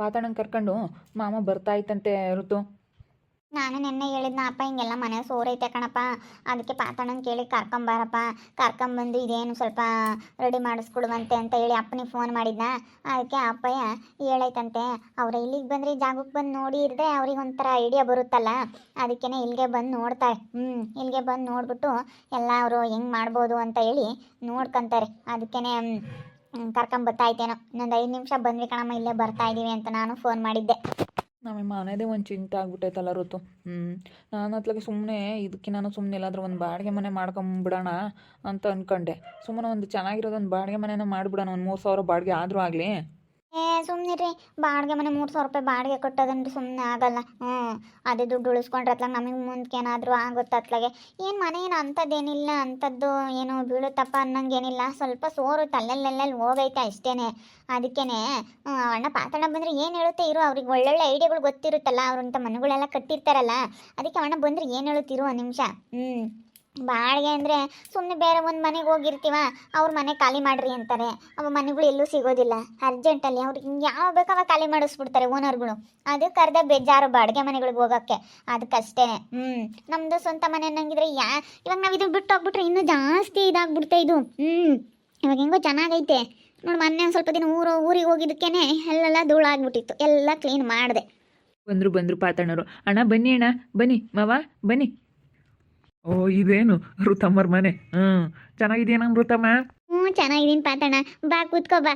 ಪಾತಣ್ಣನ ಕರ್ಕೊಂಡು ಮಾಮ ಬರ್ತಾ ಇತ್ತಂತೆ ಋತು. ನಾನು ನಿನ್ನೆ ಹೇಳಿದ್ನ ಅಪ್ಪ ಹಿಂಗೆಲ್ಲ ಮನೆ ಸೋರೈತೆ ಕಣಪ್ಪ, ಅದಕ್ಕೆ ಪಾತಣ್ಣನ ಕೇಳಿ ಕರ್ಕೊಂಬಾರಪ್ಪ, ಕರ್ಕೊಂಬಂದು ಇದೇನು ಸ್ವಲ್ಪ ರೆಡಿ ಮಾಡಿಸ್ಕೊಡುವಂತೆ ಅಂತ ಹೇಳಿ ಅಪ್ಪನಿಗೆ ಫೋನ್ ಮಾಡಿದ್ನ. ಅದಕ್ಕೆ ಅಪ್ಪಯ್ಯ ಹೇಳೈತಂತೆ ಅವ್ರು ಇಲ್ಲಿಗೆ ಬಂದರೆ ಜಾಗಕ್ಕೆ ಬಂದು ನೋಡಿ ಇರದೆ ಅವ್ರಿಗೆ ಒಂಥರ ಐಡಿಯಾ ಬರುತ್ತಲ್ಲ, ಅದಕ್ಕೇ ಇಲ್ಲಿಗೆ ಬಂದು ನೋಡ್ತಾರೆ. ಇಲ್ಲಿಗೆ ಬಂದು ನೋಡ್ಬಿಟ್ಟು ಎಲ್ಲ ಅವರು ಹೆಂಗೆ ಮಾಡ್ಬೋದು ಅಂತ ಹೇಳಿ ನೋಡ್ಕೊಂತಾರೆ. ಅದಕ್ಕೇ ಕರ್ಕೊಂಬರ್ತಾಯ್ತೇನೋ. ಇನ್ನೊಂದು 5 ನಿಮಿಷ ಬಂದ್ವಿ ಕಣಮ್ಮ, ಇಲ್ಲೇ ಬರ್ತಾ ಇದ್ದೀವಿ ಅಂತ ನಾನು ಫೋನ್ ಮಾಡಿದ್ದೆ. ನಮ್ಮ ಮನೆದೇ ಒಂದು ಚಿಂತೆ ಆಗ್ಬಿಟ್ಟೈತಲ್ಲ ಋತು. ನಾನು ಅತ್ಲಾಗೆ ಸುಮ್ಮನೆ ಇದಕ್ಕೆ ನಾನು ಸುಮ್ಮನೆ ಎಲ್ಲಾದ್ರೂ ಒಂದು ಬಾಡಿಗೆ ಮನೆ ಮಾಡ್ಕೊಂಬಿಡೋಣ ಅಂತ ಅಂದ್ಕೊಂಡೆ. ಸುಮ್ಮನೆ ಒಂದು ಚೆನ್ನಾಗಿರೋದೊಂದು ಬಾಡಿಗೆ ಮನೆನ ಮಾಡಿಬಿಡೋಣ, ಒಂದು 3,000 ಬಾಡಿಗೆ ಆದರೂ ಆಗಲಿ. ಸುಮ್ಮನಿರಿ, ಬಾಡಿಗೆ ಮನೆ 3,000 ರೂಪಾಯಿ ಬಾಡಿಗೆ ಕಟ್ಟೋದಂದ್ರೆ ಸುಮ್ಮನೆ ಆಗಲ್ಲ. ಅದೇ ದುಡ್ಡು ಉಳಿಸ್ಕೊಂಡ್ರೆ ಅತ್ಲಾಗ ನಮಗೆ ಮುಂದಕ್ಕೆ ಏನಾದರೂ ಆಗುತ್ತೆ. ಅತ್ಲಾಗೆ ಏನು ಮನೆ ಏನು ಅಂಥದ್ದೇನಿಲ್ಲ, ಅಂಥದ್ದು ಏನು ಬೀಳುತ್ತಪ್ಪ ಅನ್ನಂಗೇನಿಲ್ಲ, ಸ್ವಲ್ಪ ಸೋರುತ್ತೆ ಅಲ್ಲೆಲ್ಲೆಲ್ಲಿ ಹೋಗೈತೆ ಅಷ್ಟೇ. ಅದಕ್ಕೇ ಅಣ್ಣ ಪಾತಣ್ಣ ಬಂದರೆ ಏನು ಹೇಳುತ್ತೆ ಇರು, ಅವ್ರಿಗೆ ಒಳ್ಳೊಳ್ಳೆ ಐಡಿಯಾಗಳು ಗೊತ್ತಿರುತ್ತಲ್ಲ, ಅವ್ರಂಥ ಮನೆಗಳೆಲ್ಲ ಕಟ್ಟಿರ್ತಾರಲ್ಲ. ಅದಕ್ಕೆ ಅಣ್ಣ ಬಂದರೆ ಏನು ಹೇಳುತ್ತಿರು ಒಂದು ನಿಮಿಷ. ಬಾಡಿಗೆ ಅಂದರೆ ಸುಮ್ಮನೆ ಬೇರೆ ಒಂದು ಮನೆಗೆ ಹೋಗಿರ್ತೀವ, ಅವ್ರ ಮನೆ ಖಾಲಿ ಮಾಡಿರಿ ಅಂತಾರೆ. ಅವ ಮನೆಗಳು ಎಲ್ಲೂ ಸಿಗೋದಿಲ್ಲ, ಅರ್ಜೆಂಟಲ್ಲಿ ಅವ್ರಿಗೆ ಹಿಂಗೆ ಯಾವ ಬೇಕಾವಾಗ ಖಾಲಿ ಮಾಡಿಸ್ಬಿಡ್ತಾರೆ ಓನರ್ಗಳು. ಅದಕ್ಕೆ ಅರ್ಧ ಬೇಜಾರು ಬಾಡಿಗೆ ಮನೆಗಳಿಗೆ ಹೋಗೋಕ್ಕೆ, ಅದಕ್ಕಷ್ಟೇ. ನಮ್ಮದು ಸ್ವಂತ ಮನೆ ಅನ್ನಂಗಿದ್ರೆ ಇವಾಗ ನಾವು ಇದು ಬಿಟ್ಟು ಹೋಗ್ಬಿಟ್ರೆ ಇನ್ನೂ ಜಾಸ್ತಿ ಇದಾಗ್ಬಿಡ್ತಾ ಇದು. ಇವಾಗ ಹೆಂಗೋ ಚೆನ್ನಾಗೈತೆ ನೋಡಿ. ಮೊನ್ನೆ ಒಂದು ಸ್ವಲ್ಪ ದಿನ ಊರಿಗೆ ಹೋಗಿದ್ದಕ್ಕೇ ಅಲ್ಲೆಲ್ಲ ಧೂಳಾಗ್ಬಿಟ್ಟಿತ್ತು, ಎಲ್ಲ ಕ್ಲೀನ್ ಮಾಡಿದೆ. ಬಂದರು ಪಾತಣ್ಣರು. ಅಣ್ಣ ಬನ್ನಿ, ಅಣ್ಣ ಬನ್ನಿ, ಮಾವ ಬನ್ನಿ. ಓ ಇದೇನು ಋತಮ್ಮರ ಮನೆ? ಚೆನ್ನಾಗಿದೆಯಾ ಋತಮ್ಮ? ಚೆನ್ನಾಗಿದ್ದೀನಿ ಪಾತಣ್ಣ, ಬಾ ಕೂತ್ಕೋ ಬಾ.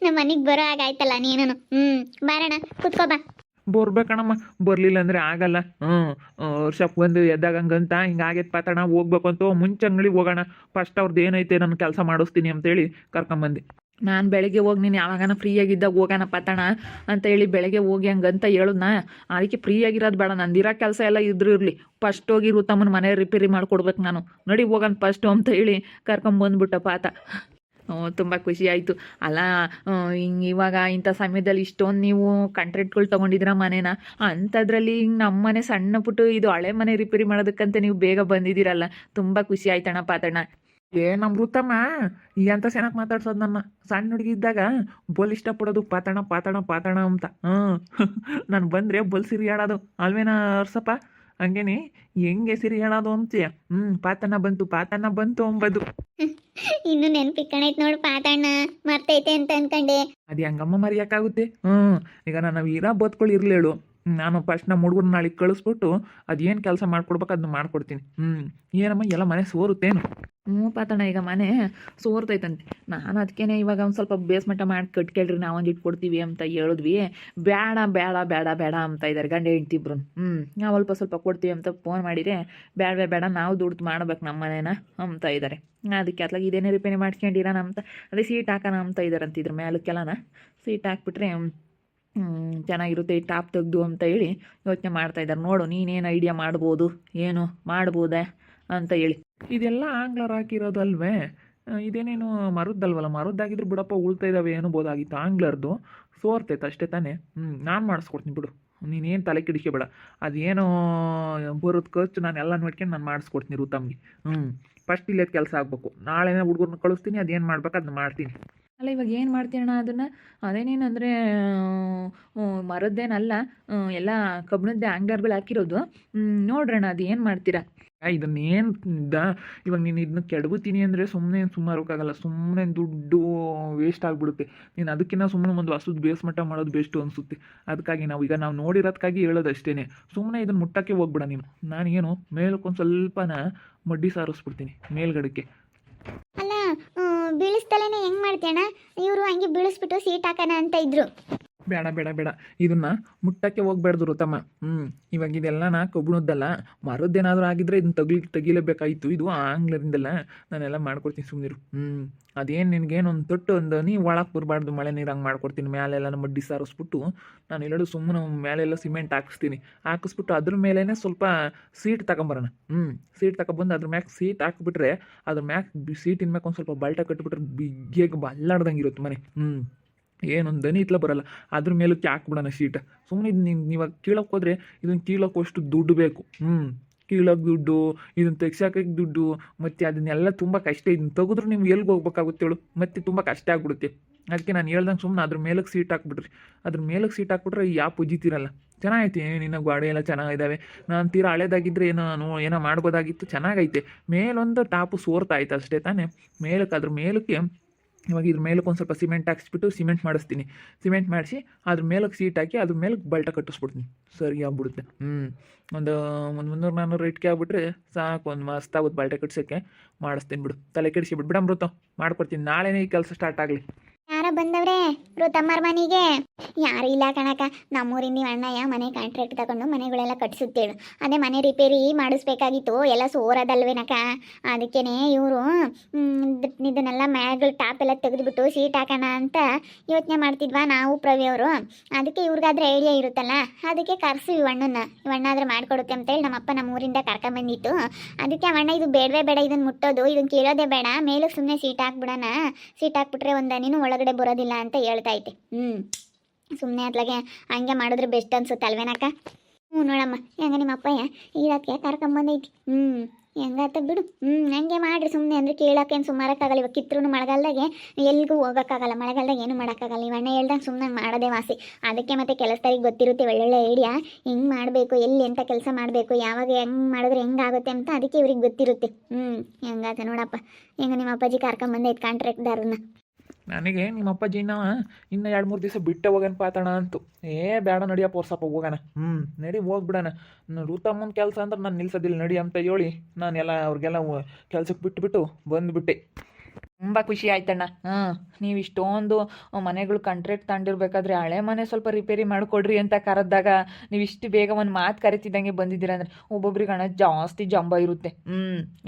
ನಮ್ಮ ಮನೆಗೆ ಬರೋ ಹಾಗಾಯ್ತಲ್ಲ ನೀನು. ಬಾರಣ್ಣ ಕೂತ್ಕೋ ಬಾ. ಬರ್ಬೇಕಣಮ್ಮ, ಬರಲಿಲ್ಲ ಅಂದರೆ ಆಗಲ್ಲ. ವರ್ಷಕ್ಕೆ ಬಂದು ಎದ್ದಾಗ ಹಂಗಂತ ಹಿಂಗಾಗೈತೆ ಪಾತಣ್ಣ, ಹೋಗ್ಬೇಕು ಅಂತ ಮುಂಚೆ ಅಂಗಡಿಗೆ ಹೋಗೋಣ, ಫಸ್ಟ್ ಅವ್ರದ್ದು ಏನೈತೆ ನಾನು ಕೆಲಸ ಮಾಡಿಸ್ತೀನಿ ಅಂತೇಳಿ ಕರ್ಕೊಂಬಂದು. ನಾನು ಬೆಳಗ್ಗೆ ಹೋಗಿ ನೀನು ಯಾವಾಗನ ಫ್ರೀಯಾಗಿದ್ದಾಗ ಹೋಗೋಣ ಪಾತಣ್ಣ ಅಂತ ಹೇಳಿ ಬೆಳಗ್ಗೆ ಹೋಗಿ ಹಂಗಂತ ಹೇಳೋದನ್ನ. ಅದಕ್ಕೆ ಫ್ರೀಯಾಗಿರೋದು ಬೇಡ, ನಂದಿರೋ ಕೆಲಸ ಎಲ್ಲ ಇದ್ರೂ ಇರಲಿ, ಫಸ್ಟ್ ಹೋಗಿ ಋತಮ್ಮನ ಮನೆ ರಿಪೇರಿ ಮಾಡಿಕೊಡ್ಬೇಕು ನಾನು, ನಡಿ ಹೋಗೋಣ ಫಸ್ಟು ಅಂತ ಹೇಳಿ ಕರ್ಕೊಂಬಂದ್ಬಿಟ್ಟ ಪಾತ. ತುಂಬ ಖುಷಿ ಆಯಿತು. ಅಲ್ಲ ಹಿಂಗೆ ಇವಾಗ ಇಂಥ ಸಮಯದಲ್ಲಿ ಇಷ್ಟೊಂದು ನೀವು ಕಾಂಟ್ರಾಕ್ಟ್ಗಳು ತೊಗೊಂಡಿದ್ದೀರ ಮನೇನ, ಅಂಥದ್ರಲ್ಲಿ ಹಿಂಗೆ ನಮ್ಮ ಮನೆ ಸಣ್ಣ ಪುಟ್ಟು ಇದು ಹಳೆ ಮನೆ ರಿಪೇರಿ ಮಾಡೋದಕ್ಕಂತ ನೀವು ಬೇಗ ಬಂದಿದ್ದೀರಲ್ಲ, ತುಂಬ ಖುಷಿ ಆಯ್ತಣ್ಣ ಪಾತಣ್ಣ. ನಮ್ಮ ಋತಮ್ಮ ಎಂತ ಚೆನ್ನಾಗಿ ಮಾತಾಡ್ಸೋದು ನನ್ನ. ಸಣ್ಣ ಹುಡುಗಿ ಇದ್ದಾಗ ಬೋಲ್ ಇಷ್ಟಪಡೋದು ಪಾತಣ್ಣ ಪಾತಣ್ಣ ಪಾತಣ್ಣ ಅಂತ. ನಾನು ಬಂದರೆ ಬೋಲ್ ಸಿರಿ ಆಡೋದು ಅಲ್ವೇನಾ ಅರ್ಸಪ್ಪ? ಹಂಗೇನೆ ಹೆಂಗೆ ಸಿರಿ ಹೇಳೋದು ಅಂತೀಯ? ಪಾತಣ್ಣ ಬಂತು ಅಂಬದು. ಇನ್ನು ನೆನ್ಪಿಕ್ಕಣೈತೆ ನೋಡು ಪಾತಣ್ಣ, ಮರ್ತೈತೆ ಅಂತ ಅನ್ಕಂಡೆ. ಅದು ಹೆಂಗಮ್ಮ ಮರೆಯೋಕ್ಕಾಗುತ್ತೆ? ಈಗ ನನ್ನ ವೀರ ಬದುಕೊಳ್ಳಿ ಇರಲೇಳು, ನಾನು ಫಸ್ಟ್ ನಮ್ಮ ಹುಡುಗರು ನಾಳೆಗೆ ಕಳಿಸ್ಬಿಟ್ಟು ಅದೇನು ಕೆಲಸ ಮಾಡ್ಕೊಡ್ಬೇಕು ಅದನ್ನ ಮಾಡ್ಕೊಡ್ತೀನಿ. ಏನಮ್ಮ ಎಲ್ಲ ಮನೆ ಸೋರುತ್ತೇನು? ಪಾತಣ್ಣ ಈಗ ಮನೆ ಸೋರ್ತೈತಂತೆ. ನಾನು ಅದಕ್ಕೇ ಇವಾಗ ಒಂದು ಸ್ವಲ್ಪ ಬೇಸ್ಮಟ್ಟ ಮಾಡಿ ಕಟ್ಕೇಳ್ರಿ, ನಾವೊಂದು ಇಟ್ಕೊಡ್ತೀವಿ ಅಂತ ಹೇಳಿದ್ವಿ. ಬೇಡ ಬೇಡ ಬೇಡ ಬೇಡ ಅಂತ ಇದ್ದಾರೆ ಗಂಡ ಹೆಂಡ್ತಿಬ್ರು. ನಾವು ಸ್ವಲ್ಪ ಕೊಡ್ತೀವಿ ಅಂತ ಫೋನ್ ಮಾಡಿದರೆ ಬೇಡ ನಾವು ದುಡ್ಡು ಮಾಡ್ಬೇಕು ನಮ್ಮ ಮನೇನ ಅಂತ ಇದ್ದಾರೆ. ಅದಕ್ಕೆ ಅತ್ಲಾಗ ಇದೇನೇ ರಿಪೇರಿ ಮಾಡ್ಕೊಂಡಿರೋಣ ಅಂತ, ಅದೇ ಸೀಟ್ ಹಾಕೋಣ ಅಂತ ಇದ್ದಾರೆ ಅಂತಿದ್ರು. ಮೇಲಕ್ಕೆಲ್ಲನ ಸೀಟ್ ಹಾಕ್ಬಿಟ್ರೆ ಚೆನ್ನಾಗಿರುತ್ತೆ, ಈ ಟಾಪ್ ತೆಗ್ದು ಅಂತ ಹೇಳಿ ಯೋಚನೆ ಮಾಡ್ತಾಯಿದ್ದಾರೆ. ನೋಡು ನೀನೇನು ಐಡಿಯಾ ಮಾಡ್ಬೋದು, ಏನು ಮಾಡ್ಬೋದೆ ಅಂತ ಹೇಳಿ. ಇದೆಲ್ಲ ಆಂಗ್ಲರ್ ಹಾಕಿರೋದು ಅಲ್ವೇ? ಇದೇನೇನು ಮರದ್ದಲ್ವಲ್ಲ? ಮರದ್ದಾಗಿದ್ರು ಬಿಡಪ್ಪ ಉಳ್ತಾ ಇದ್ದಾವೆ ಏನ್ಬೋದಾಗಿತ್ತು. ಆಂಗ್ಲರ್ದು ಸೋರ್ತೈತೆ ಅಷ್ಟೇ ತಾನೇ. ನಾನು ಮಾಡಿಸ್ಕೊಡ್ತೀನಿ ಬಿಡು, ನೀನೇನು ತಲೆ ಕೆಡಿಸ್ಕೋಬೇಡ. ಅದೇನೋ ಬರೋದು ಖರ್ಚು ನಾನು ಎಲ್ಲ ನೋಡ್ಕೊಂಡು ನಾನು ಮಾಡಿಸ್ಕೊಡ್ತೀನಿ ಋತಮ್ಗೆ. ಫಸ್ಟ್ ಇಲ್ಲೇ ಕೆಲಸ ಆಗಬೇಕು. ನಾಳೆನೇ ಹುಡುಗರನ್ನ ಕಳಿಸ್ತೀನಿ, ಅದೇನು ಮಾಡ್ಬೇಕು ಅದನ್ನ ಮಾಡ್ತೀನಿ. ಅಲ್ಲ ಇವಾಗ ಏನು ಮಾಡ್ತೀರಣ್ಣ ಅದನ್ನು? ಅದೇನೇನಂದರೆ ಮರದ್ದೇನಲ್ಲ, ಎಲ್ಲ ಕಬ್ಬಿಣದ್ದೇ ಆಂಗ್ಲರ್ಗಳು ಹಾಕಿರೋದು. ನೋಡ್ರಣ್ಣ ಅದು ಏನು ಮಾಡ್ತೀರಾ? ಇದನ್ನೇನು ಇವಾಗ ನೀನು ಇದನ್ನ ಕೆಡಗುತ್ತೀನಿ ಅಂದರೆ ಸುಮ್ಮನೆ ಸುಮ್ಮನೆ ದುಡ್ಡು ವೇಸ್ಟ್ ಆಗಿಬಿಡುತ್ತೆ. ನೀನು ಅದಕ್ಕಿಂತ ಸುಮ್ಮನೆ ಒಂದು ಹೊಸದು ಬೇಸ್ಮಟ್ಟ ಮಾಡೋದು ಬೆಸ್ಟು ಅನಿಸುತ್ತೆ. ಅದಕ್ಕಾಗಿ ನಾವು ನೋಡಿರೋದಕ್ಕಾಗಿ ಹೇಳೋದು ಅಷ್ಟೇ. ಸುಮ್ಮನೆ ಇದನ್ನು ಮುಟ್ಟಕ್ಕೆ ಹೋಗ್ಬಿಡ ನೀನು. ನಾನೇನು ಮೇಲಕ್ಕೊಂದು ಸ್ವಲ್ಪನ ಮಡ್ಡಿ ಸಾರಿಸ್ಬಿಡ್ತೀನಿ ಮೇಲ್ಗಡೆಗೆ. ಅಲ್ಲ ಬೀಳಿಸ್ತಲೇನೆ ಹೆಂಗೆ ಮಾಡ್ತೀಯಣ್ಣ? ಇವರು ಹಂಗೆ ಬೀಳಿಸ್ಬಿಟ್ಟು ಸೀಟ್ ಹಾಕೋಣ ಅಂತ ಇದ್ರು. ಬೇಡ ಇದನ್ನು ಮುಟ್ಟಕ್ಕೆ ಹೋಗ್ಬೇಡ್ದು ಋತಮ್ಮ. ಇವಾಗ ಇದೆಲ್ಲ ಕಬ್ಬಿಣದ್ದಲ್ಲ, ಮರದ್ದೇನಾದರೂ ಆಗಿದ್ರೆ ಇದನ್ನ ತೆಗಿಲೇಬೇಕಾಯಿತು. ಇದು ಆಂಗ್ಲರಿಂದಲ್ಲ, ನಾನೆಲ್ಲ ಮಾಡ್ಕೊಡ್ತೀನಿ ಸುಮ್ಮನಿರು. ಅದೇನು ನಿನಗೇನು ಒಂದು ತೊಟ್ಟು ಒಂದು ನೀ ಒಳಗೆ ಬರಬಾರ್ದು, ಮಳೆ ನೀರು ಹಂಗೆ ಮಾಡ್ಕೊಡ್ತೀನಿ. ಮೇಲೆಲ್ಲ ಮಡ್ಡಿ ಸಾರಿಸ್ಬಿಟ್ಟು ನಾನು ಎಲ್ಲರೂ ಸುಮ್ಮನೆ ಮೇಲೆಲ್ಲ ಸಿಮೆಂಟ್ ಹಾಕಿಸ್ಬಿಟ್ಟು ಅದ್ರ ಮೇಲೇ ಸ್ವಲ್ಪ ಸೀಟ್ ತಗೊಂಬರೋಣ. ಸೀಟ್ ತಗೊಬಂದು ಅದ್ರ ಮ್ಯಾಗೆ ಸೀಟ್ ಹಾಕ್ಬಿಟ್ರೆ ಅದ್ರ ಮ್ಯಾಗೆ ಸೀಟಿನ ಮ್ಯಾಗೆ ಒಂದು ಸ್ವಲ್ಪ ಬಾಲ್ಟ ಕಟ್ಬಿಟ್ರೆ ಬಿಗ್ಗಿಯಾಗಿ ಬಲ್ಲಾಡ್ದಂಗೆ ಇರುತ್ತೆ ಮನೆ. ಏನೊಂದು ದನಿ ಇತ್ಲ ಬರಲ್ಲ. ಅದ್ರ ಮೇಲಕ್ಕೆ ಹಾಕ್ಬಿಡೋಣ ಶೀಟ್. ಸುಮ್ಮನೆ ಇದು ಇವಾಗ ಕೀಳಕ್ಕೆ ಹೋದರೆ ಇದನ್ನು ಕೀಳೋಕ್ಕಷ್ಟು ದುಡ್ಡು ಬೇಕು. ಕೀಳೋಕ್ಕೆ ದುಡ್ಡು, ಇದನ್ನು ತೆಗ್ಸೋಕ್ಕೆ ದುಡ್ಡು, ಮತ್ತು ಅದನ್ನೆಲ್ಲ ತುಂಬ ಕಷ್ಟ. ಇದನ್ನು ತೆಗೆದ್ರು ನೀವು ಎಲ್ಲಿಗೆ ಹೋಗ್ಬೇಕಾಗುತ್ತೆ ಹೇಳು? ಮತ್ತು ತುಂಬ ಕಷ್ಟ ಆಗ್ಬಿಡುತ್ತೆ. ಅದಕ್ಕೆ ನಾನು ಹೇಳ್ದಂಗೆ ಸುಮ್ಮನೆ ಅದ್ರ ಮೇಲಕ್ಕೆ ಸೀಟ್ ಹಾಕ್ಬಿಟ್ರಿ. ಅದ್ರ ಮೇಲಕ್ಕೆ ಸೀಟ್ ಹಾಕ್ಬಿಟ್ರೆ ಯಾಪ್ ಉಜ್ಜಿತೀರಲ್ಲ. ಚೆನ್ನಾಗೈತೆ ನಿನ್ನ ಗಾಡಿ ಎಲ್ಲ ಚೆನ್ನಾಗಿದ್ದಾವೆ. ನಾನು ತೀರಾ ಹಳೇದಾಗಿದ್ದರೆ ಏನೋ ಮಾಡ್ಬೋದಾಗಿತ್ತು. ಚೆನ್ನಾಗೈತೆ. ಮೇಲೊಂದು ಟಾಪು ಸೋರ್ತಾಯ್ತು ಅಷ್ಟೇ ತಾನೇ. ಮೇಲಕ್ಕೆ ಅದ್ರ ಮೇಲಕ್ಕೆ ಇವಾಗ ಇದ್ರ ಮೇಲಕ್ಕೆ ಒಂದು ಸ್ವಲ್ಪ ಸಿಮೆಂಟ್ ಹಾಕ್ಸ್ಬಿಟ್ಟು ಸಿಮೆಂಟ್ ಮಾಡಿಸ್ತೀನಿ. ಸಿಮೆಂಟ್ ಮಾಡಿಸಿ ಅದ್ರ ಮೇಲಕ್ಕೆ ಸೀಟ್ ಹಾಕಿ ಅದ್ರ ಮೇಲಕ್ಕೆ ಬಲ್ಟ ಕಟ್ಟಿಸ್ಬಿಡ್ತೀನಿ. ಸರಿ ಆಗ್ಬಿಡುತ್ತೆ. ಒಂದು 300-400 ಇಟ್ಕೆ ಆಗ್ಬಿಟ್ರೆ ಸಾಕು. ಒಂದು ಮಸ್ತಾಗುತ್ತೆ ಬಲ್ಟೆ ಕಟ್ಸೋಕ್ಕೆ. ಮಾಡಿಸ್ತೀನಿ ಬಿಡು, ತಲೆ ಕೆಡಿಸಿ ಬಿಡು ಬಿಡಂಬ್ರುತ್ತೋ, ಮಾಡ್ಕೊಡ್ತೀನಿ. ನಾಳೆನೇ ಈ ಕೆಲಸ ಸ್ಟಾರ್ಟ್ ಆಗಲಿ. ಯಾರ ಬಂದವ್ರೆ ಋತಮ್ಮರ ಮನೆಗೆ? ಯಾರು ಇಲ್ಲ ಕಣಕ, ನಮ್ಮೂರಿಂದ ನೀವು ಅಣ್ಣಯ್ಯ ಮನೆ ಕಾಂಟ್ರಾಕ್ಟ್ ತಗೊಂಡು ಮನೆಗಳೆಲ್ಲ ಕಟ್ಸುತ್ತೇಳು. ಅದೇ ಮನೆ ರಿಪೇರಿ ಮಾಡಿಸ್ಬೇಕಾಗಿತ್ತು, ಎಲ್ಲ ಸೋರದಲ್ವೇನಕ. ಅದಕ್ಕೇನೆ ಇವರು ಇದನ್ನೆಲ್ಲ ಮ್ಯಾಗಳು ಟಾಪ್ ಎಲ್ಲ ತೆಗೆದುಬಿಟ್ಟು ಸೀಟ್ ಹಾಕೋಣ ಅಂತ ಯೋಚನೆ ಮಾಡ್ತಿದ್ವಾ ನಾವು ಪ್ರವಿ ಅವರು. ಅದಕ್ಕೆ ಇವ್ರಿಗಾದ್ರೆ ಐಡಿಯಾ ಇರುತ್ತಲ್ಲ, ಅದಕ್ಕೆ ಕರ್ಸಿ ಇವಣ್ಣನ. ಇವಣ್ಣ ಆದ್ರೆ ಮಾಡ್ಕೊಡುತ್ತೆ ಅಂತೇಳಿ ನಮ್ಮಪ್ಪ ನಮ್ಮೂರಿಂದ ಕರ್ಕೊಂಬಂದಿತ್ತು. ಅದಕ್ಕೆ ಅವಣ್ಣ ಇದು ಬೇಡವೇ ಬೇಡ, ಇದನ್ನು ಮುಟ್ಟೋದು, ಇದನ್ನು ಕೇಳೋದೇ ಬೇಡ, ಮೇಲಕ್ಕೆ ಸುಮ್ಮನೆ ಸೀಟ್ ಹಾಕ್ಬಿಡೋಣ. ಸೀಟ್ ಹಾಕ್ಬಿಟ್ರೆ ಒಂದು ನೀನು ಒಳಗಡೆ ಬರೋದಿಲ್ಲ ಅಂತ ಹೇಳ್ತಾ ಐತೆ. ಸುಮ್ಮನೆ ಅತ್ಲಾಗೆ ಹಂಗೆ ಮಾಡಿದ್ರೆ ಬೆಸ್ಟ್ ಅನ್ಸುತ್ತೆ ಅಲ್ವೇನಕ್ಕ? ನೋಡಮ್ಮ, ಹೆಂಗ ನಿಮ್ಮ ಅಪ್ಪಯ್ಯ ಇದಕ್ಕೆ ಕರ್ಕೊಂಬಂದೈತಿ. ಹೆಂಗಾತ ಬಿಡು. ಹಂಗೆ ಮಾಡ್ರಿ ಸುಮ್ಮನೆ. ಅಂದರೆ ಕೇಳೋಕ್ಕೇನು ಸುಮಾರಕ್ಕಾಗಲ್ಲ. ಇವಾಗ ಕಿತ್ರೂ ಮಳೆಗಾಲದಾಗೆ ಎಲ್ಲಿಗೂ ಹೋಗೋಕ್ಕಾಗಲ್ಲ. ಮಳೆಗಾಲದಾಗ ಏನು ಮಾಡೋಕ್ಕಾಗಲ್ಲ. ಇವಣ್ಣ ಹೇಳ್ದಂಗೆ ಸುಮ್ಮನೆ ಮಾಡೋದೇ ವಾಸಿ. ಅದಕ್ಕೆ ಮತ್ತೆ ಕೆಲಸದಾರಿಗೆ ಗೊತ್ತಿರುತ್ತೆ ಒಳ್ಳೊಳ್ಳೆ ಐಡಿಯಾ, ಹೆಂಗೆ ಮಾಡಬೇಕು, ಎಲ್ಲಿ ಎಂಥ ಕೆಲಸ ಮಾಡಬೇಕು, ಯಾವಾಗ ಹೆಂಗೆ ಮಾಡಿದ್ರೆ ಹೆಂಗಾಗುತ್ತೆ ಅಂತ ಅದಕ್ಕೆ ಇವ್ರಿಗೆ ಗೊತ್ತಿರುತ್ತೆ. ಹೆಂಗಾತ ನೋಡಪ್ಪ, ಹೆಂಗೆ ನಿಮ್ಮ ಅಪ್ಪಾಜಿ ಕರ್ಕೊಂಬಂದೈತೆ ಕಾಂಟ್ರಾಕ್ಟ್ದಾರನ್ನ. ನನಗೆ ನಿಮ್ಮ ಅಪ್ಪಾಜಿನ ಇನ್ನೂ 2-3 ದಿವಸ ಬಿಟ್ಟೆ ಹೋಗೋಣ ಪಾತಣ ಅಂತು. ಬೇಡ ನಡಿಯಪ್ಪ ವರ್ಷಪ್ಪ ಹೋಗೋಣ. ನಡಿ ಹೋಗ್ಬಿಡೋಣ. ಋತಮ್ಮನ ಕೆಲಸ ಅಂದ್ರೆ ನಾನು ನಿಲ್ಸೋದಿಲ್ಲ ನಡಿ ಅಂತ ಹೇಳಿ ನಾನೆಲ್ಲ ಅವ್ರಿಗೆಲ್ಲ ಕೆಲ್ಸಕ್ಕೆ ಬಿಟ್ಟುಬಿಟ್ಟು ಬಂದುಬಿಟ್ಟೆ. ತುಂಬ ಖುಷಿ ಆಯ್ತಣ್ಣ. ನೀವು ಇಷ್ಟೊಂದು ಮನೆಗಳು ಕಾಂಟ್ರಾಕ್ಟ್ ತಗೊಂಡಿರ್ಬೇಕಾದ್ರೆ ಹಳೆ ಮನೆ ಸ್ವಲ್ಪ ರಿಪೇರಿ ಮಾಡಿಕೊಡ್ರಿ ಅಂತ ಕರೆದಾಗ ನೀವು ಇಷ್ಟು ಬೇಗ ಒಂದು ಮಾತು ಕರಿತಿದ್ದಂಗೆ ಬಂದಿದ್ದೀರ ಅಂದರೆ ಒಬ್ಬೊಬ್ರಿಗೆ ಹಣ ಜಾಸ್ತಿ ಜಂಬ ಇರುತ್ತೆ.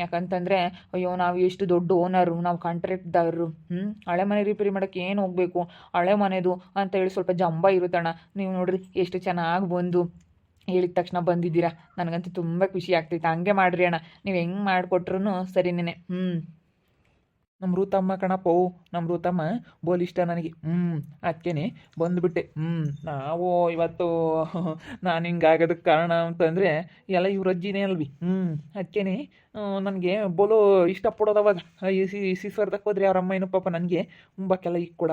ಯಾಕಂತಂದರೆ ಅಯ್ಯೋ ನಾವು ಎಷ್ಟು ದೊಡ್ಡ ಓನರು, ನಾವು ಕಾಂಟ್ರಾಕ್ಟ್ದಾರರು, ಹಳೆ ಮನೆ ರಿಪೇರಿ ಮಾಡೋಕ್ಕೆ ಏನು ಹೋಗಬೇಕು, ಹಳೆ ಮನೆದು ಅಂತ ಹೇಳಿ ಸ್ವಲ್ಪ ಜಂಬ ಇರುತ್ತಣ್ಣ. ನೀವು ನೋಡ್ರಿ ಎಷ್ಟು ಚೆನ್ನಾಗಿ ಬಂದು ಹೇಳಿದ ತಕ್ಷಣ ಬಂದಿದ್ದೀರಾ. ನನಗಂತೂ ತುಂಬ ಖುಷಿ ಆಗ್ತೈತೆ. ಹಂಗೆ ಮಾಡಿರಿ ಅಣ್ಣ, ನೀವು ಹೆಂಗೆ ಮಾಡಿಕೊಟ್ರು ಸರಿನೇ. ನಮ್ಮ ಋತಮ್ಮ ಕಣಪ್ಪ, ನಮ್ಮ ಋತಮ್ಮ ಬೋಲ್ ಇಷ್ಟ ನನಗೆ. ಅದಕ್ಕೇನೆ ಬಂದುಬಿಟ್ಟೆ. ನಾವು ಇವತ್ತು ನಾನು ಹಿಂಗಾಗೋದಕ್ಕೆ ಕಾರಣ ಅಂತಂದರೆ ಎಲ್ಲ ಇವ್ರ ಅಜ್ಜಿನೇ ಅಲ್ವಿ. ಅದಕ್ಕೇನೆ ನನಗೆ ಬೋಲು ಇಷ್ಟಪಡೋದವಾಗ ಸಿಸ್ವರ್ದಕ್ಕೆ ಹೋದ್ರೆ ಅವ್ರ ಅಮ್ಮ ಏನು ಪಾಪ ನನಗೆ ಉಂಬಕ್ಕೆಲ್ಲ ಇಕ್ಕೊಡ.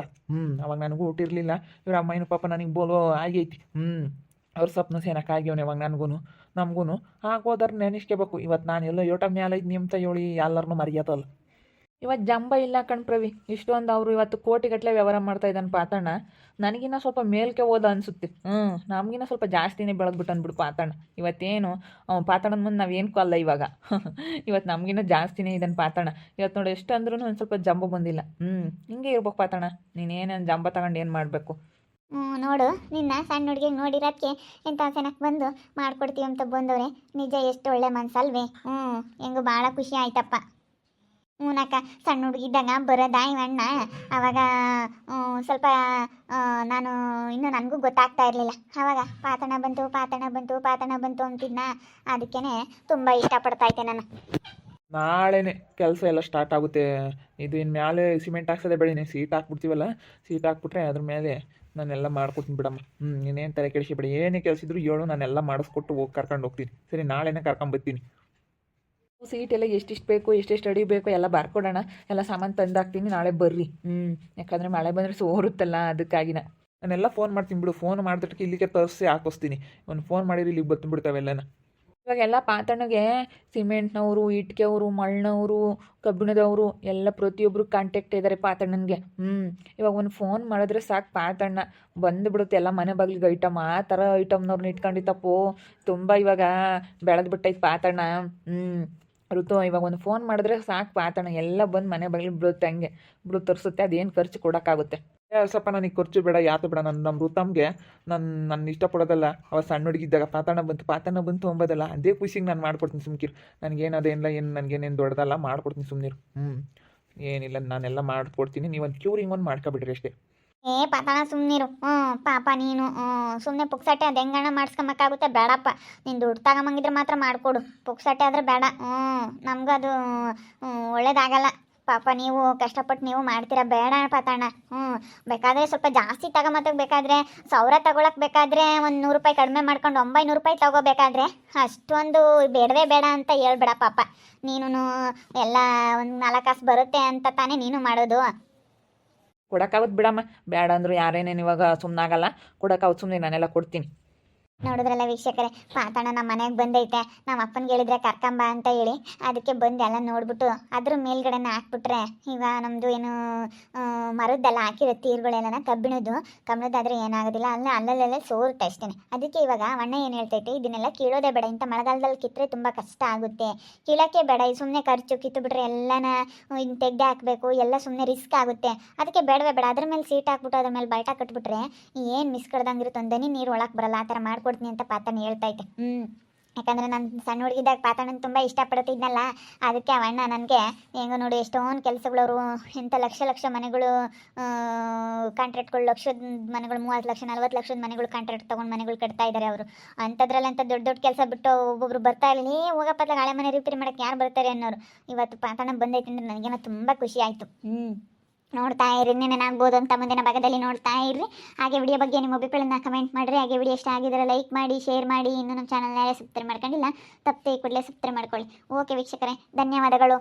ಅವಾಗ ನನಗೂ ಹುಟ್ಟಿರಲಿಲ್ಲ. ಇವ್ರ ಅಮ್ಮ ಏನು ಪಾಪ ನನಗೆ ಬೋಲು ಆಗೈತಿ. ಅವ್ರ ಸ್ವಪ್ನ ಸೇನಕ್ಕೆ ಆಗ್ಯವನೆ ಅವಾಗ ನಮಗೂ ಆಗೋದಾರ ನೆನೆಸ್ಕೋಬೇಕು. ಇವತ್ತು ನಾನು ಎಲ್ಲೋ ಯೋಟ ಮ್ಯಾಲ ಇದ್ನಿ ಅಂತ ಹೇಳಿ ಎಲ್ಲರನ್ನೂ ಮರ್ಯಾದಲ್ಲ. ಇವತ್ತು ಜಂಬ ಇಲ್ಲ ಕಣ್ಪ್ರವಿ. ಇಷ್ಟೊಂದು ಅವರು ಇವತ್ತು ಕೋಟಿಗಟ್ಟಲೆ ವ್ಯವಹಾರ ಮಾಡ್ತಾ ಇದ್ದಾನೆ ಪಾತಣ್ಣ. ನನಗಿನ್ನ ಸ್ವಲ್ಪ ಮೇಲ್ಕೆ ಹೋದ ಅನಿಸುತ್ತೆ. ನಮಗಿನ್ನ ಸ್ವಲ್ಪ ಜಾಸ್ತಿನೇ ಬೆಳೆದ್ಬಿಟ್ಟು ಅಂದ್ಬಿಡು ಪಾತಣ್ಣ. ಇವತ್ತೇನು ಪಾತಣ್ಣನ ಮುಂದೆ ನಾವೇನು ಕೊಲ್ಲ ಇವಾಗ. ಇವತ್ತು ನಮಗಿನ್ನ ಜಾಸ್ತಿನೇ ಇದ್ದಾನೆ ಪಾತಣ್ಣ. ಇವತ್ತು ನೋಡಿ ಎಷ್ಟು ಅಂದ್ರೂ ಒಂದು ಸ್ವಲ್ಪ ಜಂಬ ಬಂದಿಲ್ಲ. ಹಿಂಗೆ ಇರ್ಬೇಕು ಪಾತಣ್ಣ. ನೀನೇನು ಜಂಬ ತಗೊಂಡು ಏನು ಮಾಡಬೇಕು? ನೋಡು, ನಿನ್ನ ಸಣ್ಣ ಹುಡುಗಿಗೆ ನೋಡಿರೋದಕ್ಕೆ ಎಂಥ ಚೆನ್ನಾಗಿ ಬಂದು ಮಾಡ್ಕೊಡ್ತೀವಿ ಅಂತ ಬಂದವ್ರೆ. ನಿಜ ಎಷ್ಟು ಒಳ್ಳೆ ಮನ್ಸಲ್ವೇ. ಹೆಂಗು ಭಾಳ ಖುಷಿ ಆಯ್ತಪ್ಪ. ನಕ್ಕ ಸಣ್ಣ ಹುಡುಗಿದ್ದಾಗ ಬರೋದ ಇವಣ್ಣ. ಆವಾಗ ಸ್ವಲ್ಪ ನಾನು ಇನ್ನೂ ನನಗೂ ಗೊತ್ತಾಗ್ತಾ ಇರಲಿಲ್ಲ. ಆವಾಗ ಪಾತಣ ಬಂತು ಅಂತಿದ್ನ. ಅದಕ್ಕೇ ತುಂಬ ಇಷ್ಟಪಡ್ತಾಯಿದ್ದೆ ನಾನು. ನಾಳೆನೇ ಕೆಲಸ ಎಲ್ಲ ಸ್ಟಾರ್ಟ್ ಆಗುತ್ತೆ. ಇದು ಇನ್ನು ಮೇಲೆ ಸಿಮೆಂಟ್ ಹಾಕ್ಸೋದೇ ಬೆಳಿನೇ. ಸೀಟ್ ಹಾಕ್ಬಿಡ್ತೀವಲ್ಲ, ಸೀಟ್ ಹಾಕ್ಬಿಟ್ರೆ ಅದ್ರ ಮೇಲೆ ನಾನೆಲ್ಲ ಮಾಡ್ಕೊಡ್ತೀನಿ ಬಿಡಮ್ಮ. ಇನ್ನೇನು ತಲೆ ಕೆಡಿಸಿಬಿಡಿ. ಏನೇ ಕೆಲಸ ಇದ್ರು ಹೇಳು, ನಾನೆಲ್ಲ ಮಾಡಿಸ್ಕೊಟ್ಟು ಕರ್ಕೊಂಡು ಹೋಗ್ತೀನಿ. ಸರಿ, ನಾಳೆನೇ ಕರ್ಕೊಂಬರ್ತೀನಿ. ಸೀಟ್ ಎಲ್ಲ ಎಷ್ಟಿಷ್ಟು ಬೇಕು, ಎಷ್ಟೆಷ್ಟು ಅಡಿ ಬೇಕು ಎಲ್ಲ ಬರ್ಕೊಡೋಣ. ಎಲ್ಲ ಸಾಮಾನು ತಂದಾಕ್ತೀನಿ, ನಾಳೆ ಬರ್ರಿ. ಯಾಕಂದರೆ ಮಳೆ ಬಂದರೆ ಸೋರುತ್ತಲ್ಲ, ಅದಕ್ಕಾಗಿನ ನಾನೆಲ್ಲ ಫೋನ್ ಮಾಡ್ತೀನಿ ಬಿಡು. ಫೋನ್ ಮಾಡಿದಕ್ಕೆ ಇಲ್ಲಿಗೆ ತರಿಸಿ ಹಾಕಿಸ್ತೀನಿ. ಒಂದು ಫೋನ್ ಮಾಡಿರಿ, ಇಲ್ಲಿಗೆ ಬಂದುಬಿಡ್ತಾವೆಲ್ಲನ. ಇವಾಗೆಲ್ಲ ಪಾತಣ್ಣಗೆ ಸಿಮೆಂಟ್ನವರು, ಇಟ್ಕೆಯವರು, ಮಣ್ಣವರು, ಕಬ್ಬಿಣದವರು ಎಲ್ಲ ಪ್ರತಿಯೊಬ್ಬರು ಕಾಂಟ್ಯಾಕ್ಟ್ ಇದ್ದಾರೆ ಪಾತಣ್ಣನಿಗೆ. ಇವಾಗ ಒಂದು ಫೋನ್ ಮಾಡಿದ್ರೆ ಸಾಕು, ಪಾತಣ್ಣ ಬಂದುಬಿಡುತ್ತೆ. ಎಲ್ಲ ಮನೆ ಬಾಗಿಲಿಗೆ ಐಟಮ್, ಆ ಥರ ಐಟಮ್ನವ್ರನ್ನ ಇಟ್ಕೊಂಡಿತ್ತಪ್ಪೋ. ತುಂಬ ಇವಾಗ ಬೆಳೆದ್ಬಿಟ್ಟೈತೆ ಪಾತಣ್ಣ. ಋತು ಇವಾಗ ಒಂದು ಫೋನ್ ಮಾಡಿದ್ರೆ ಸಾಕು ಪಾತಣ್ಣ ಎಲ್ಲ ಬಂದು ಮನೆ ಬಾಗಿಲಿಗೆ ಬಿಡುತ್ತೆ. ಹಂಗೆ ಬಿಡು ತರಿಸುತ್ತೆ. ಅದೇನು ಖರ್ಚು ಕೊಡೋಕ್ಕಾಗುತ್ತೆ. ಸ್ವಲ್ಪ ನನಗೆ ಖರ್ಚು ಬೇಡ, ಯಾತು ಬೇಡ. ನಮ್ಮ ಋತಮ್ಗೆ ನನ್ನ ಇಷ್ಟಪಡೋದಲ್ಲ. ಅವ ಸಣ್ಣ ಹುಡುಗಿದ್ದಾಗ ಪಾತಣ್ಣ ಬಂತು ಅಂಬೋದಲ್ಲ, ಅದೇ ಖುಷಿಗೆ ನಾನು ಮಾಡ್ಕೊಡ್ತೀನಿ. ಸುಮ್ಕಿರು, ನನಗೇನದೇನಿಲ್ಲ, ನನಗೇನೇನು ದೊಡ್ಡದಲ್ಲ, ಮಾಡ್ಕೊಡ್ತೀನಿ ಸುಮ್ಮನಿರು. ಏನಿಲ್ಲ, ನಾನೆಲ್ಲ ಮಾಡ್ಕೊಡ್ತೀನಿ. ನೀವೊಂದು ಕ್ಯೂರಿಂಗ್ ಒಂದು ಮಾಡ್ಕೊಬಿಡ್ರಿ ಅಷ್ಟೇ. ಪಾತಣ ಸುಮ್ಮನಿರು. ಪಾಪ ನೀನು ಸುಮ್ಮನೆ ಪುಕ್ಸಟ್ಟೆ ಅದು ಹೆಂಗಣ್ಣ ಮಾಡಿಸ್ಕೊಂಬಕ್ಕಾಗುತ್ತೆ? ಬೇಡಪ್ಪ, ನೀನು ದುಡ್ಡು ತಗೊಂಬಂಗಿದ್ರೆ ಮಾತ್ರ ಮಾಡಿಕೊಡು. ಪುಕ್ಸಟ್ಟೆ ಆದರೆ ಬೇಡ. ನಮಗೂ ಅದು ಒಳ್ಳೇದಾಗಲ್ಲ. ಪಾಪ ನೀವು ಕಷ್ಟಪಟ್ಟು ನೀವು ಮಾಡ್ತೀರಾ. ಬೇಡ ಪಾತಣ್ಣ. ಬೇಕಾದರೆ ಸ್ವಲ್ಪ ಜಾಸ್ತಿ ತಗೊಂಬತ್ತಕ್ಕೆ ಬೇಕಾದರೆ 1000 ತಗೊಳಕ್ಕೆ ಬೇಕಾದರೆ ಒಂದು 100 ರೂಪಾಯಿ ಕಡಿಮೆ ಮಾಡ್ಕೊಂಡು 900 ರೂಪಾಯಿ ತಗೋಬೇಕಾದ್ರೆ ಅಷ್ಟೊಂದು ಬೇಡವೇ ಬೇಡ ಅಂತ ಹೇಳ್ಬೇಡ ಪಾಪ. ನೀನು ಎಲ್ಲ ಒಂದು 4 ಕಾಸು ಬರುತ್ತೆ ಅಂತ ತಾನೇ ನೀನು ಮಾಡೋದು. ಕೊಡೋಕ್ಕಾಗುತ್ತೆ ಬಿಡಮ್ಮ, ಬೇಡ ಅಂದರು ಯಾರೇನೇನು ಇವಾಗ ಸುಮ್ಮನಾಗಲ್ಲ, ಕೊಡೋಕ್ಕಾಗುತ್ತೆ, ಸುಮ್ಮನೆ ನಾನೆಲ್ಲ ಕೊಡ್ತೀನಿ. ನೋಡಿದ್ರಲ್ಲ ವೀಕ್ಷಕರೇ, ಪಾತಣ್ಣ ನಮ್ಮ ಮನೆಗೆ ಬಂದೈತೆ. ನಮ್ಮ ಅಪ್ಪನಿಗೆ ಹೇಳಿದ್ರೆ ಕರ್ಕೊಂಬ ಅಂತ ಹೇಳಿ ಅದಕ್ಕೆ ಬಂದು ಎಲ್ಲ ನೋಡ್ಬಿಟ್ಟು ಅದ್ರ ಮೇಲ್ಗಡೆನ ಹಾಕ್ಬಿಟ್ರೆ ಈಗ ನಮ್ಮದು ಏನು ಮರದ್ದೆಲ್ಲ ಹಾಕಿರೋ ತೀರ್ಗಳೆಲ್ಲ ಕಬ್ಬಿಣದಾದರೆ ಏನಾಗೋದಿಲ್ಲ, ಅಲ್ಲಲ್ಲೇ ಸೋರುತ್ತೆ ಅಷ್ಟೇ. ಅದಕ್ಕೆ ಇವಾಗ ಅಣ್ಣ ಏನು ಹೇಳ್ತೈತೆ, ಇದನ್ನೆಲ್ಲ ಕೀಳೋದೇ ಬೇಡ, ಇಂಥ ಮಳೆಗಾಲದಲ್ಲಿ ಕಿತ್ತರೆ ತುಂಬ ಕಷ್ಟ ಆಗುತ್ತೆ, ಕೀಳೋಕ್ಕೆ ಬೇಡ, ಸುಮ್ಮನೆ ಖರ್ಚು, ಕಿತ್ತು ಬಿಟ್ರೆ ಎಲ್ಲನ ಇನ್ನು ತೆಗ್ದೆ ಹಾಕಬೇಕು, ಎಲ್ಲ ಸುಮ್ಮನೆ ರಿಸ್ಕ್ ಆಗುತ್ತೆ, ಅದಕ್ಕೆ ಬೇಡವೇ ಬೇಡ, ಅದ್ರ ಮೇಲೆ ಸೀಟ್ ಹಾಕ್ಬಿಟ್ಟು ಅದ್ರ ಮೇಲೆ ಬಲ್ಟ ಕಟ್ಬಿಟ್ರೆ ಏನು ಮಿಸ್ ಕಡ್ದಂಗಿರುತ್ತೆ, ಒಂದನಿ ನೀರು ಒಳಕ್ಕೆ ಬರಲ್ಲ, ಆ ಥರ ಮಾಡ್ಕೊಡ್ತೀನಿ ಅಂತ ಪಾತಣ್ಣ ಹೇಳ್ತೈತೆ. ಯಾಕಂದರೆ ನಾನು ಸಣ್ಣ ಹುಡುಗಿದಾಗ ಪಾತಣ್ಣನ ತುಂಬ ಇಷ್ಟಪಡ್ತಿದ್ನಲ್ಲ, ಅದಕ್ಕೆ ಅವಣ್ಣ ನನಗೆ ಹೆಂಗೋ ನೋಡಿ ಎಷ್ಟೊಂದು ಕೆಲಸಗಳವರು, ಇಂಥ ಲಕ್ಷ ಮನೆಗಳು ಕಾಂಟ್ರಾಕ್ಟ್ಗಳು, ಲಕ್ಷದ ಮನೆಗಳು, 30 ಲಕ್ಷ 40 ಲಕ್ಷದ ಮನೆಗಳು ಕಾಂಟ್ರಾಕ್ಟ್ ತೊಗೊಂಡು ಮನೆಗಳು ಕಟ್ತಾ ಇದ್ದಾರೆ ಅವರು. ಅಂಥದ್ರಲ್ಲಿ ಅಂತ ದೊಡ್ಡ ಕೆಲಸ ಬಿಟ್ಟು ಒಬ್ಬೊಬ್ರು ಬರ್ತಾ ಇರಲಿ, ಹೋಗಪ್ಪ ಹಳೆ ಮನೆ ರಿಪೇರಿ ಮಾಡೋಕ್ಕೆ ಯಾರು ಬರ್ತಾರೆ ಅನ್ನೋರು. ಇವತ್ತು ಪಾತಣ್ಣ ಬಂದೈತೆ ಅಂದರೆ ನನಗೇನೋ ತುಂಬ ಖುಷಿ ಆಯಿತು. ನೋಡ್ತಾ ಇರಿ, ಇನ್ನೇನಾಗ್ಬೋದು ಅಂತ ಮುಂದಿನ ಭಾಗದಲ್ಲಿ ನೋಡ್ತಾ ಇರ್ರಿ. ಹಾಗೆ ವಿಡಿಯೋ ಬಗ್ಗೆ ನಿಮ್ಮ ಅಭಿಪ್ರಾಯನ ಕಮೆಂಟ್ ಮಾಡಿರಿ. ಹಾಗೆ ವಿಡಿಯೋ ಇಷ್ಟ ಆಗಿದ್ರೆ ಲೈಕ್ ಮಾಡಿ, ಶೇರ್ ಮಾಡಿ. ಇನ್ನೂ ನಮ್ಮ ಚಾನಲ್ನ ಸಬ್ಸ್ಕ್ರೈಬ್ ಮಾಡ್ಕೊಂಡಿಲ್ಲ, ತಪ್ಪದೆ ಕೂಡಲೇ ಸಬ್ಸ್ಕ್ರೈಬ್ ಮಾಡ್ಕೊಳ್ಳಿ. ಓಕೆ ವೀಕ್ಷಕರೇ, ಧನ್ಯವಾದಗಳು.